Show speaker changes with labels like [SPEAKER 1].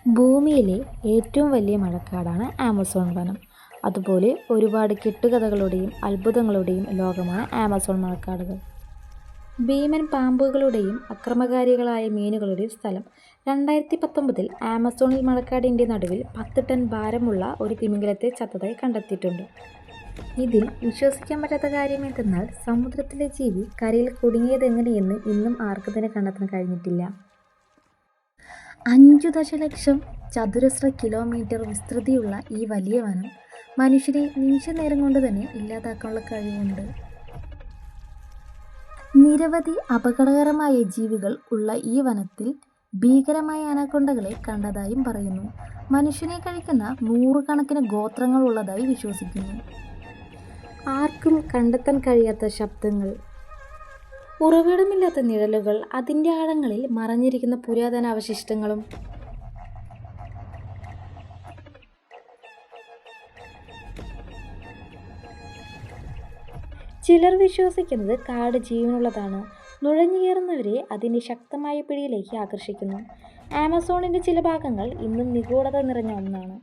[SPEAKER 1] ഭൂമിയിലെ ഏറ്റവും വലിയ മഴക്കാടാണ് ആമസോൺ വനം. അതുപോലെ ഒരുപാട് കെട്ടുകഥകളുടെയും അത്ഭുതങ്ങളുടെയും ലോകമാണ് ആമസോൺ മഴക്കാടുകൾ. ഭീമൻ പാമ്പുകളുടെയും അക്രമകാരികളായ മീനുകളുടെയും സ്ഥലം. 2019 ആമസോണിൽ മഴക്കാടിൻ്റെ നടുവിൽ 10 ടൺ ഭാരമുള്ള ഒരു തിമിംഗലത്തെ ചത്തതായി കണ്ടെത്തിയിട്ടുണ്ട്. ഇതിൽ വിശ്വസിക്കാൻ പറ്റാത്ത കാര്യം എന്തെന്നാൽ സമുദ്രത്തിലെ ജീവി കരയിൽ കുടുങ്ങിയതെങ്ങനെയെന്ന് ഇന്നും ആർക്കും തന്നെ കണ്ടെത്താൻ കഴിഞ്ഞിട്ടില്ല. 5 ദശലക്ഷം ചതുരശ്ര കിലോമീറ്റർ വിസ്തൃതിയുള്ള ഈ വലിയ വനം മനുഷ്യരെ നിമിഷ നേരം കൊണ്ട് തന്നെ ഇല്ലാതാക്കാനുള്ള കഴിവുണ്ട്. നിരവധി അപകടകരമായ ജീവികൾ ഉള്ള ഈ വനത്തിൽ ഭീകരമായ അനക്കൊണ്ടകളെ കണ്ടതായും പറയുന്നു. മനുഷ്യനെ കഴിക്കുന്ന 100 കണക്കിന് ഗോത്രങ്ങൾ ഉള്ളതായി വിശ്വസിക്കുന്നു. ആർക്കും കണ്ടെത്താൻ കഴിയാത്ത ശബ്ദങ്ങൾ, ഉറവിടമില്ലാത്ത നിഴലുകൾ, അതിൻ്റെ ആഴങ്ങളിൽ മറഞ്ഞിരിക്കുന്ന പുരാതന അവശിഷ്ടങ്ങളും. ചിലർ വിശ്വസിക്കുന്നത് കാട് ജീവനുള്ളതാണ്, നുഴഞ്ഞു കയറുന്നവരെ അതിൻ്റെ ശക്തമായ പിടിയിലേക്ക് ആകർഷിക്കുന്നു. ആമസോണിൻ്റെ ചില ഭാഗങ്ങൾ ഇന്നും നിഗൂഢത നിറഞ്ഞ ഒന്നാണ്.